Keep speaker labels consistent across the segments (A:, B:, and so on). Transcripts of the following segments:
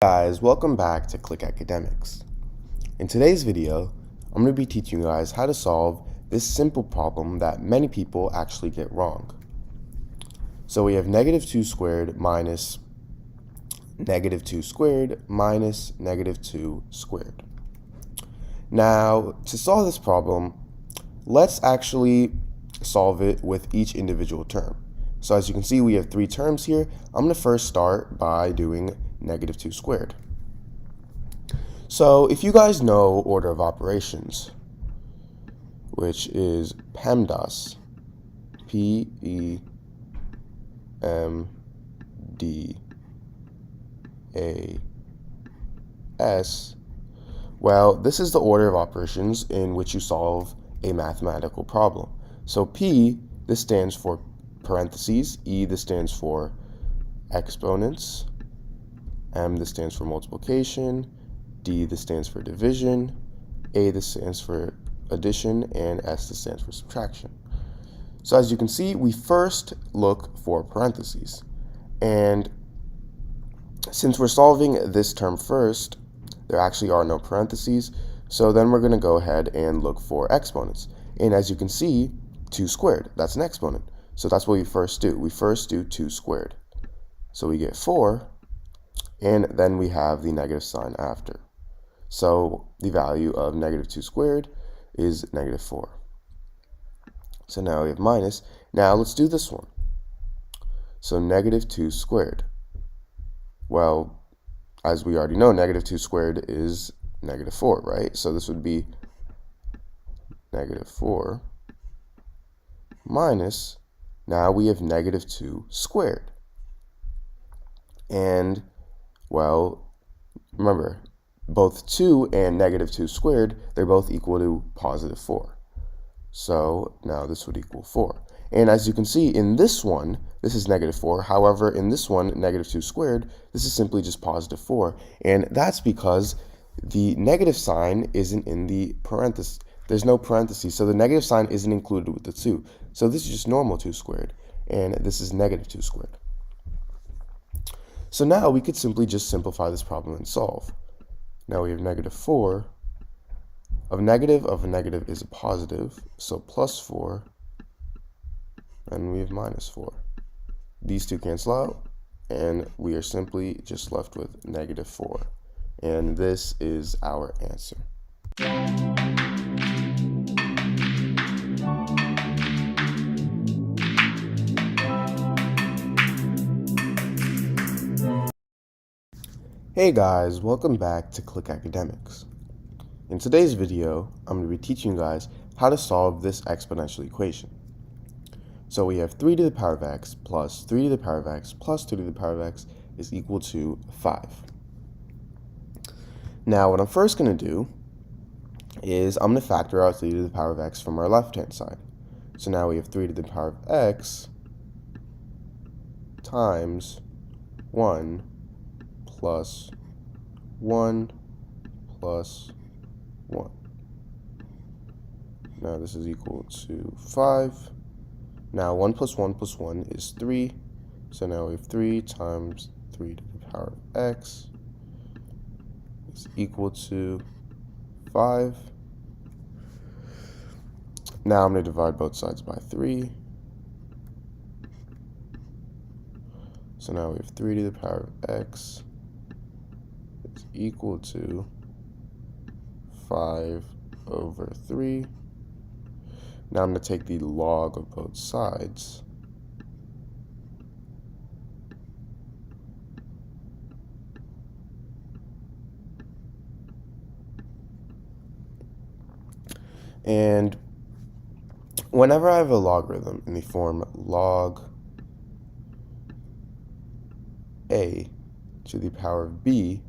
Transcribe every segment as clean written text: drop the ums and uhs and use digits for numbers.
A: Guys, welcome back to Click Academics. In today's video, I'm going to be teaching you guys how to solve this simple problem that many people actually get wrong. So we have negative 2 squared minus negative 2 squared minus negative 2 squared. Now, to solve this problem, let's actually solve it with each individual term. So as you can see, we have three terms here. I'm going to first start by doing negative 2 squared. So if you guys know order of operations, which is PEMDAS, P-E-M-D-A-S, well, this is the order of operations in which you solve a mathematical problem. So P, this stands for parentheses, E, this stands for exponents, M, this stands for multiplication, D, this stands for division, A, this stands for addition, and S, this stands for subtraction. So as you can see, we first look for parentheses. And since we're solving this term first, there actually are no parentheses, so then we're going to go ahead and look for exponents. And as you can see, 2 squared, that's an exponent. So that's what we first do. We first do 2 squared. So we get 4, and then we have the negative sign after. So the value of negative 2 squared is negative 4. So now we have minus. Now let's do this one. So negative 2 squared. Well, as we already know, negative 2 squared is negative 4, right? So this would be negative 4 minus, now we have negative 2 squared. And, well, remember, both 2 and negative 2 squared, they're both equal to positive 4. So now this would equal 4. And as you can see, in this one, this is negative 4. However, in this one, negative 2 squared, this is simply just positive 4. And that's because the negative sign isn't in the parentheses. There's no parentheses, so the negative sign isn't included with the 2. So this is just normal 2 squared, and this is negative 2 squared. So now we could simply just simplify this problem and solve. Now we have negative 4. Of a negative is a positive, so plus 4, and we have minus 4. These two cancel out, and we are simply just left with negative 4. And this is our answer. Hey guys, welcome back to Click Academics. In today's video, I'm going to be teaching you guys how to solve this exponential equation. So we have 3 to the power of x plus 3 to the power of x plus 2 to the power of x is equal to 5. Now what I'm first going to do is I'm going to factor out 3 to the power of x from our left-hand side. So now we have 3 to the power of x times 1 plus 1 plus 1. Now this is equal to 5. Now 1 plus 1 plus 1 is 3. So now we have 3 times 3 to the power of x is equal to 5. Now I'm going to divide both sides by 3. So now we have 3 to the power of x is equal to 5 over 3. Now I'm going to take the log of both sides. And whenever I have a logarithm in the form log a to the power of b,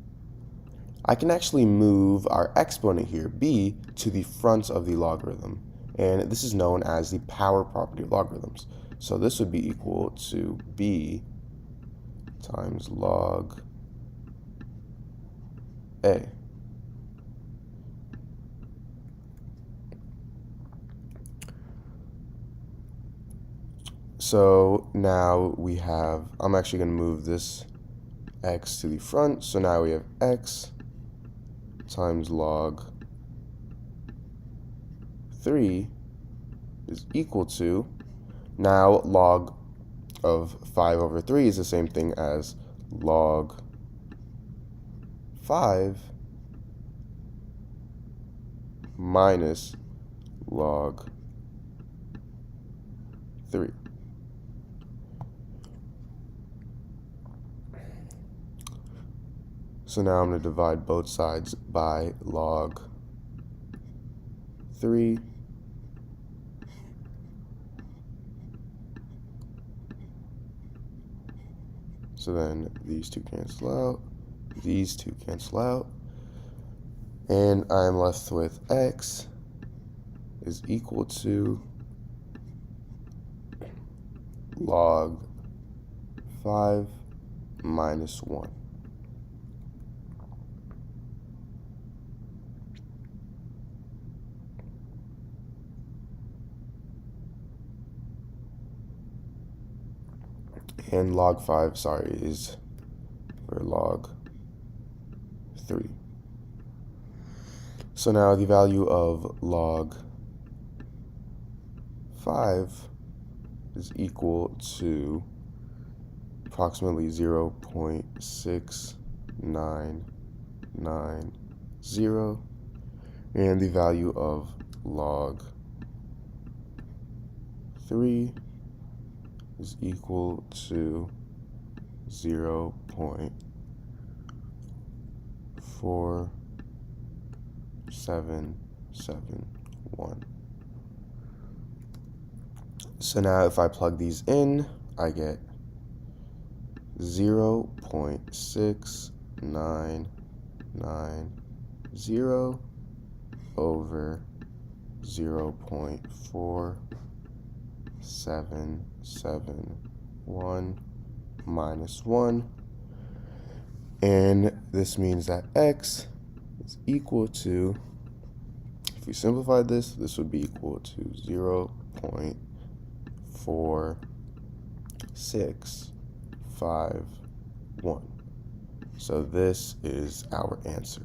A: I can actually move our exponent here, b, to the front of the logarithm. And this is known as the power property of logarithms. So this would be equal to b times log a. So now we have, I'm actually going to move this x to the front. So now we have x times log 3 is equal to, now log of 5 over 3 is the same thing as log 5 minus log 3. So now I'm going to divide both sides by log 3. So then these two cancel out, these two cancel out, and I'm left with x is equal to log 5 minus 1. And log 5, sorry, is for log 3. So now the value of log 5 is equal to approximately 0.6990, and the value of log 3 is equal to 0.4771. So now if I plug these in, I get 0.6990 over 0.4771 minus 1. And this means that x is equal to, if we simplify this, this would be equal to 0.4651. So this is our answer.